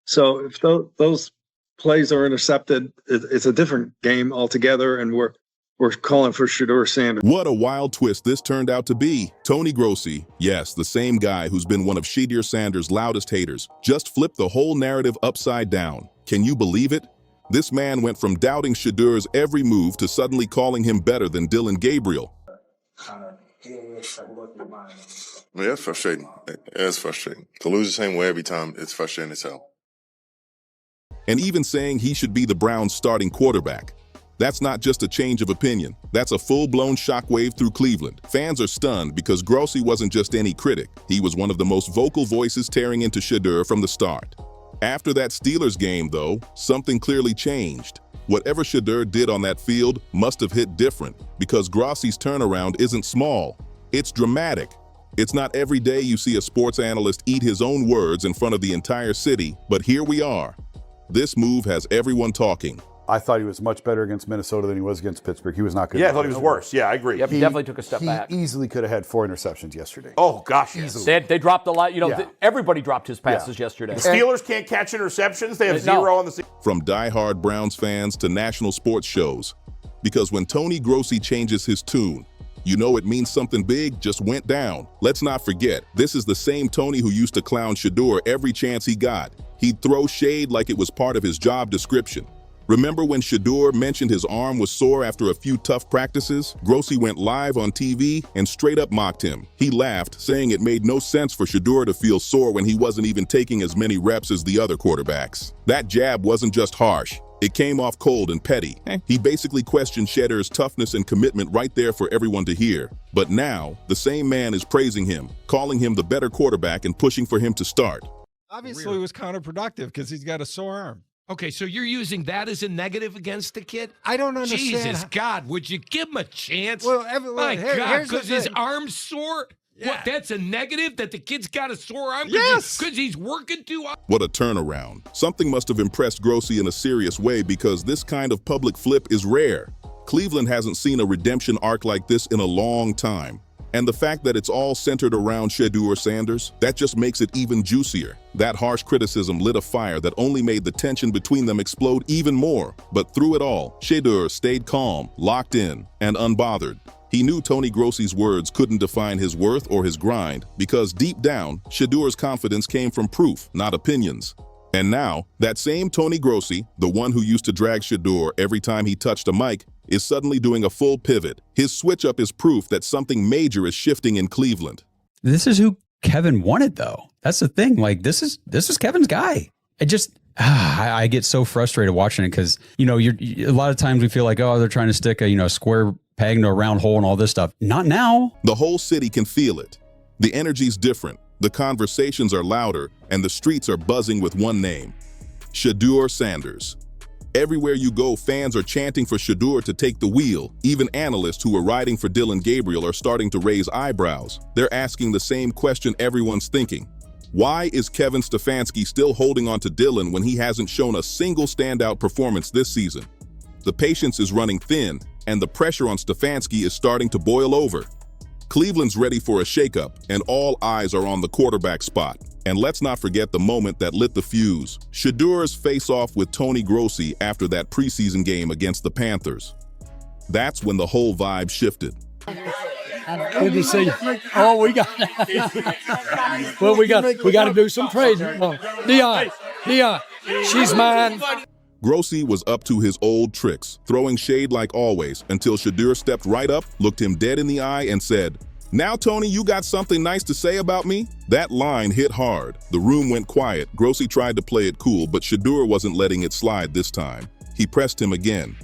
So if those plays are intercepted, it's a different game altogether, and we're calling for Shedeur Sanders. What a wild twist this turned out to be. Tony Grossi, yes, the same guy who's been one of Shedeur Sanders' loudest haters, just flipped the whole narrative upside down. Can you believe it? This man went from doubting Shedeur's every move to suddenly calling him better than Dillon Gabriel. Yeah, it's frustrating. It's frustrating. To lose the same way every time, it's frustrating as hell. And even saying he should be the Browns' starting quarterback. That's not just a change of opinion. That's a full-blown shockwave through Cleveland. Fans are stunned because Grossi wasn't just any critic. He was one of the most vocal voices tearing into Shedeur from the start. After that Steelers game, though, something clearly changed. Whatever Shedeur did on that field must have hit different, because Grossi's turnaround isn't small. It's dramatic. It's not every day you see a sports analyst eat his own words in front of the entire city, but here we are. This move has everyone talking. I thought he was much better against Minnesota than he was against Pittsburgh. He was not good. Yeah, I thought he was worse. Yeah, I agree. Yep, he definitely took a step back. He easily could have had 4 interceptions yesterday. Oh, gosh, easily. They dropped a lot. You know, everybody dropped his passes yesterday. The Steelers can't catch interceptions. They have 0 on the season. From diehard Browns fans to national sports shows. Because when Tony Grossi changes his tune, you know it means something big just went down. Let's not forget, this is the same Tony who used to clown Shedeur every chance he got. He'd throw shade like it was part of his job description. Remember when Shedeur mentioned his arm was sore after a few tough practices? Grossi went live on TV and straight up mocked him. He laughed, saying it made no sense for Shedeur to feel sore when he wasn't even taking as many reps as the other quarterbacks. That jab wasn't just harsh. It came off cold and petty. He basically questioned Shedeur's toughness and commitment right there for everyone to hear. But now, the same man is praising him, calling him the better quarterback and pushing for him to start. Obviously, it was counterproductive because he's got a sore arm. Okay, so you're using that as a negative against the kid? I don't understand. Jesus, God, would you give him a chance? Well, my God, because his thing. arm's sore? Yeah. What, that's a negative, that the kid's got a sore arm? Yes! Because he's working too hard? What a turnaround. Something must have impressed Grossi in a serious way because this kind of public flip is rare. Cleveland hasn't seen a redemption arc like this in a long time. And the fact that it's all centered around Shedeur Sanders, that just makes it even juicier. That harsh criticism lit a fire that only made the tension between them explode even more. But through it all, Shedeur stayed calm, locked in, and unbothered. He knew Tony Grossi's words couldn't define his worth or his grind, because deep down, Shedeur's confidence came from proof, not opinions. And now, that same Tony Grossi, the one who used to drag Shedeur every time he touched a mic, is suddenly doing a full pivot. His switch-up is proof that something major is shifting in Cleveland. This is who Kevin wanted, though. That's the thing. Like, this is Kevin's guy. It just, I get so frustrated watching it because, you know, a lot of times we feel like, oh, they're trying to stick a, square peg into a round hole and all this stuff. Not now. The whole city can feel it. The energy's different. The conversations are louder, and the streets are buzzing with one name: Shedeur Sanders. Everywhere you go, fans are chanting for Shedeur to take the wheel. Even analysts who were riding for Dillon Gabriel are starting to raise eyebrows. They're asking the same question everyone's thinking. Why is Kevin Stefanski still holding on to Dillon when he hasn't shown a single standout performance this season? The patience is running thin, and the pressure on Stefanski is starting to boil over. Cleveland's ready for a shakeup, and all eyes are on the quarterback spot. And let's not forget the moment that lit the fuse: Shedeur's face-off with Tony Grossi after that preseason game against the Panthers. That's when the whole vibe shifted. Good to see you. Oh, we got to do some trading. Dion, she's mine. Grossi was up to his old tricks, throwing shade like always, until Shedeur stepped right up, looked him dead in the eye, and said, "Now, Tony, you got something nice to say about me?" That line hit hard. The room went quiet. Grossi tried to play it cool, but Shedeur wasn't letting it slide this time. He pressed him again.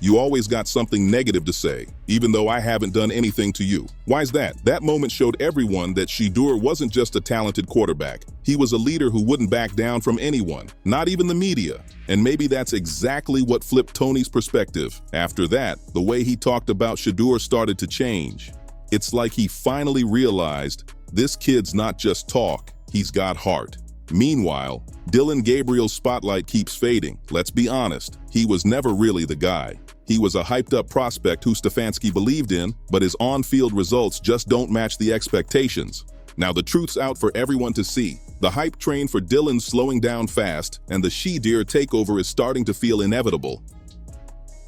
"You always got something negative to say, even though I haven't done anything to you. Why's that?" That moment showed everyone that Shedeur wasn't just a talented quarterback. He was a leader who wouldn't back down from anyone, not even the media. And maybe that's exactly what flipped Tony's perspective. After that, the way he talked about Shedeur started to change. It's like he finally realized, this kid's not just talk, he's got heart. Meanwhile, Dillon Gabriel's spotlight keeps fading. Let's be honest, he was never really the guy. He was a hyped-up prospect who Stefanski believed in, but his on-field results just don't match the expectations. Now the truth's out for everyone to see. The hype train for Dylan's slowing down fast, and the Shedeur takeover is starting to feel inevitable.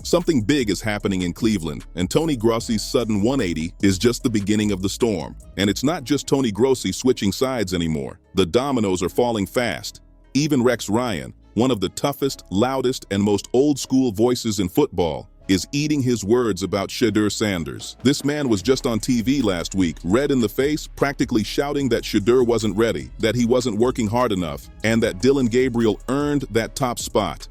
Something big is happening in Cleveland, and Tony Grossi's sudden 180 is just the beginning of the storm. And it's not just Tony Grossi switching sides anymore. The dominoes are falling fast. Even Rex Ryan, one of the toughest, loudest, and most old-school voices in football, is eating his words about Shedeur Sanders. This man was just on TV last week, red in the face, practically shouting that Shedeur wasn't ready, that he wasn't working hard enough, and that Dillon Gabriel earned that top spot.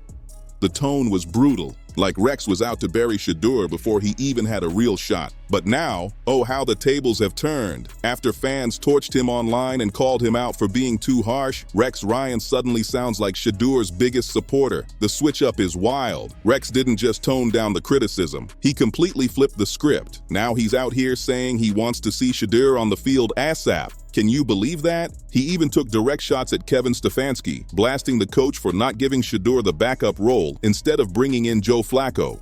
The tone was brutal, like Rex was out to bury Shedeur before he even had a real shot. But now, oh how the tables have turned. After fans torched him online and called him out for being too harsh, Rex Ryan suddenly sounds like Shedeur's biggest supporter. The switch-up is wild. Rex didn't just tone down the criticism, he completely flipped the script. Now he's out here saying he wants to see Shedeur on the field ASAP. Can you believe that? He even took direct shots at Kevin Stefanski, blasting the coach for not giving Shedeur the backup role instead of bringing in Joe Flacco.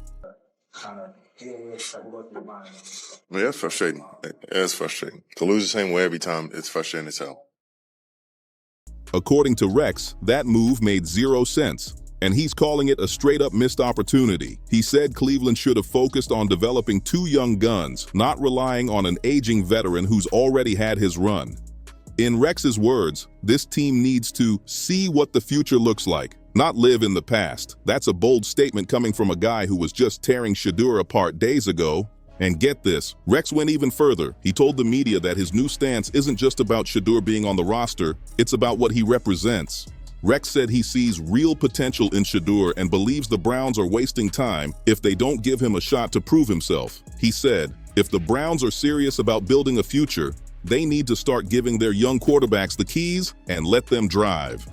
Yeah, it's frustrating. It's frustrating. To lose the same way every time, it's frustrating as hell. According to Rex, that move made 0 sense, and he's calling it a straight-up missed opportunity. He said Cleveland should have focused on developing 2 young guns, not relying on an aging veteran who's already had his run. In Rex's words, this team needs to see what the future looks like, not live in the past. That's a bold statement coming from a guy who was just tearing Shedeur apart days ago. And get this, Rex went even further. He told the media that his new stance isn't just about Shedeur being on the roster, it's about what he represents. Rex said he sees real potential in Shedeur and believes the Browns are wasting time if they don't give him a shot to prove himself. He said, if the Browns are serious about building a future, they need to start giving their young quarterbacks the keys and let them drive.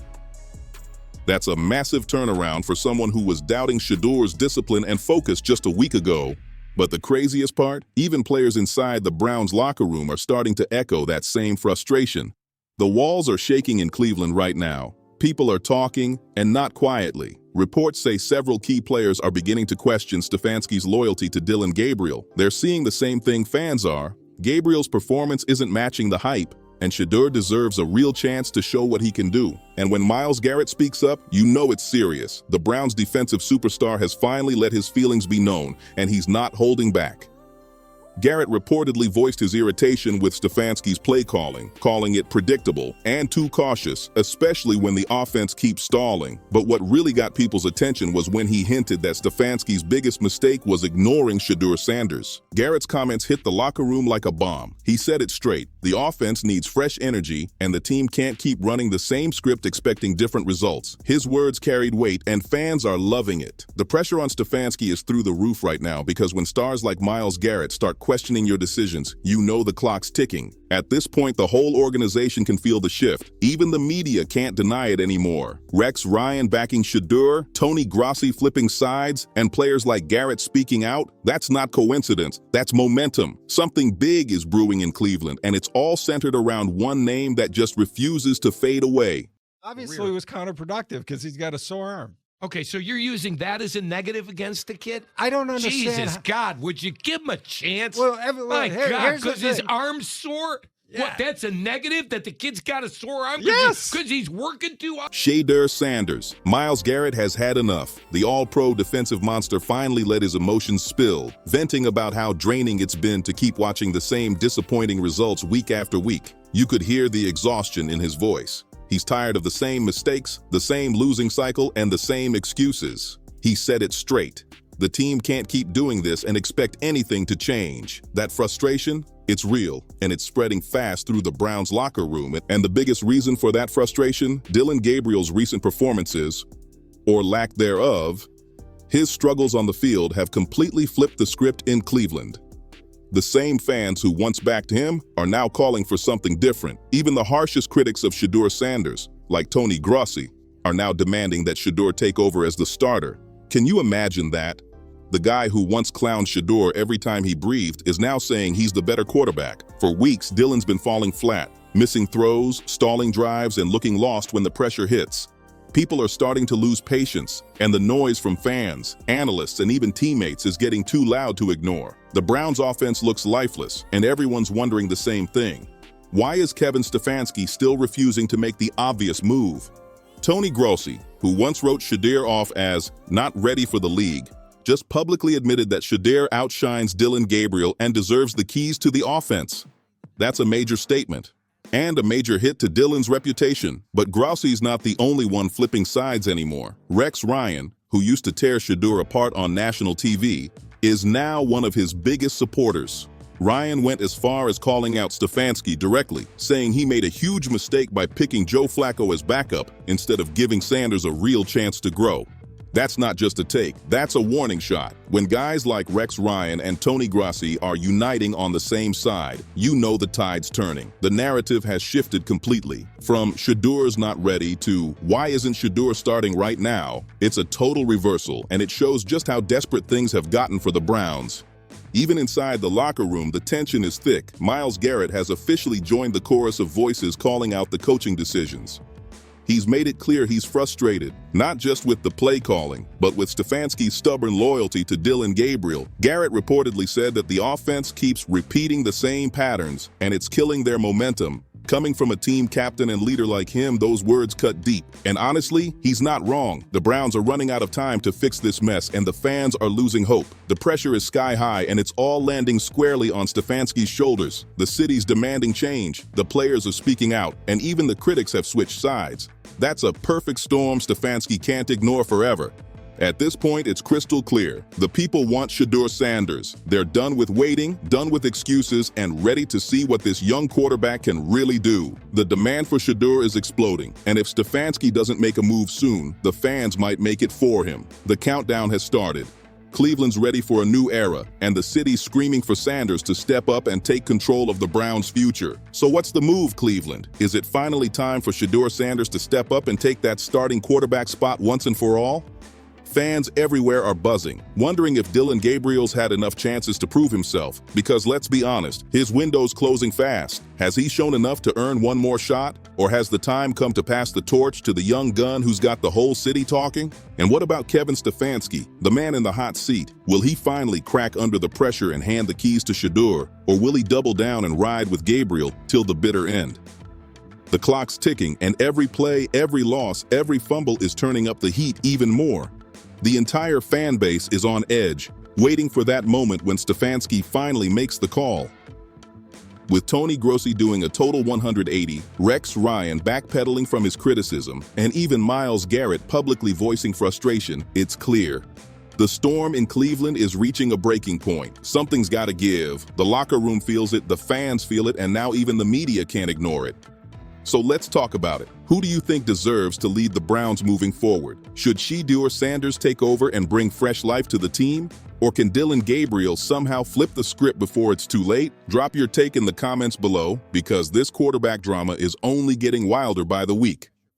That's a massive turnaround for someone who was doubting Shedeur's discipline and focus just a week ago. But the craziest part, even players inside the Browns locker room are starting to echo that same frustration. The walls are shaking in Cleveland right now. People are talking, and not quietly. Reports say several key players are beginning to question Stefanski's loyalty to Dillon Gabriel. They're seeing the same thing fans are. Gabriel's performance isn't matching the hype, and Shedeur deserves a real chance to show what he can do. And when Myles Garrett speaks up, you know it's serious. The Browns' defensive superstar has finally let his feelings be known, and he's not holding back. Garrett reportedly voiced his irritation with Stefanski's play calling it predictable and too cautious, especially when the offense keeps stalling. But what really got people's attention was when he hinted that Stefanski's biggest mistake was ignoring Shedeur Sanders. Garrett's comments hit the locker room like a bomb. He said it straight. The offense needs fresh energy, and the team can't keep running the same script expecting different results. His words carried weight, and fans are loving it. The pressure on Stefanski is through the roof right now because when stars like Myles Garrett start questioning your decisions, you know the clock's ticking. At this point, the whole organization can feel the shift. Even the media can't deny it anymore. Rex Ryan backing Shedeur, Tony Grossi flipping sides, and players like Garrett speaking out, that's not coincidence, that's momentum. Something big is brewing in Cleveland, and it's all centered around one name that just refuses to fade away. Obviously, it was counterproductive because he's got a sore arm. Okay, so you're using that as a negative against the kid? I don't understand. Jesus, God, would you give him a chance? Well, My God, here's the because his thing. arm's sore? Yeah. What, that's a negative? That the kid's got a sore arm? Yes. Because he's working too hard? Shedeur Sanders. Myles Garrett has had enough. The all-pro defensive monster finally let his emotions spill, venting about how draining it's been to keep watching the same disappointing results week after week. You could hear the exhaustion in his voice. He's tired of the same mistakes, the same losing cycle, and the same excuses. He said it straight. The team can't keep doing this and expect anything to change. That frustration, it's real, and it's spreading fast through the Browns locker room. And the biggest reason for that frustration, Dillon Gabriel's recent performances, or lack thereof. His struggles on the field have completely flipped the script in Cleveland. The same fans who once backed him are now calling for something different. Even the harshest critics of Shedeur Sanders, like Tony Grossi, are now demanding that Shedeur take over as the starter. Can you imagine that? The guy who once clowned Shedeur every time he breathed is now saying he's the better quarterback. For weeks, Dillon's been falling flat, missing throws, stalling drives, and looking lost when the pressure hits. People are starting to lose patience, and the noise from fans, analysts, and even teammates is getting too loud to ignore. The Browns' offense looks lifeless, and everyone's wondering the same thing. Why is Kevin Stefanski still refusing to make the obvious move? Tony Grossi, who once wrote Shedeur off as not ready for the league, just publicly admitted that Shedeur outshines Dillon Gabriel and deserves the keys to the offense. That's a major statement, and a major hit to Dillon's reputation. But Grossi's not the only one flipping sides anymore. Rex Ryan, who used to tear Shedeur apart on national TV, is now one of his biggest supporters. Ryan went as far as calling out Stefanski directly, saying he made a huge mistake by picking Joe Flacco as backup instead of giving Sanders a real chance to grow. That's not just a take, that's a warning shot. When guys like Rex Ryan and Tony Grossi are uniting on the same side, you know the tide's turning. The narrative has shifted completely. From Shedeur's not ready to why isn't Shedeur starting right now? It's a total reversal, and it shows just how desperate things have gotten for the Browns. Even inside the locker room, the tension is thick. Myles Garrett has officially joined the chorus of voices calling out the coaching decisions. He's made it clear he's frustrated, not just with the play calling, but with Stefanski's stubborn loyalty to Dillon Gabriel. Garrett reportedly said that the offense keeps repeating the same patterns, and it's killing their momentum. Coming from a team captain and leader like him, those words cut deep. And honestly, he's not wrong. The Browns are running out of time to fix this mess, and the fans are losing hope. The pressure is sky high, and it's all landing squarely on Stefanski's shoulders. The city's demanding change, the players are speaking out, and even the critics have switched sides. That's a perfect storm Stefanski can't ignore forever. At this point, it's crystal clear. The people want Shedeur Sanders. They're done with waiting, done with excuses, and ready to see what this young quarterback can really do. The demand for Shedeur is exploding, and if Stefanski doesn't make a move soon, the fans might make it for him. The countdown has started. Cleveland's ready for a new era, and the city's screaming for Sanders to step up and take control of the Browns' future. So what's the move, Cleveland? Is it finally time for Shedeur Sanders to step up and take that starting quarterback spot once and for all? Fans everywhere are buzzing, wondering if Dillon Gabriel's had enough chances to prove himself. Because let's be honest, his window's closing fast. Has he shown enough to earn one more shot? Or has the time come to pass the torch to the young gun who's got the whole city talking? And what about Kevin Stefanski, the man in the hot seat? Will he finally crack under the pressure and hand the keys to Shedeur? Or will he double down and ride with Gabriel till the bitter end? The clock's ticking, and every play, every loss, every fumble is turning up the heat even more. The entire fan base is on edge, waiting for that moment when Stefanski finally makes the call. With Tony Grossi doing a total 180, Rex Ryan backpedaling from his criticism, and even Myles Garrett publicly voicing frustration, it's clear. The storm in Cleveland is reaching a breaking point. Something's got to give. The locker room feels it, the fans feel it, and now even the media can't ignore it. So let's talk about it. Who do you think deserves to lead the Browns moving forward? Should Shedeur Sanders take over and bring fresh life to the team? Or can Dillon Gabriel somehow flip the script before it's too late? Drop your take in the comments below, because this quarterback drama is only getting wilder by the week.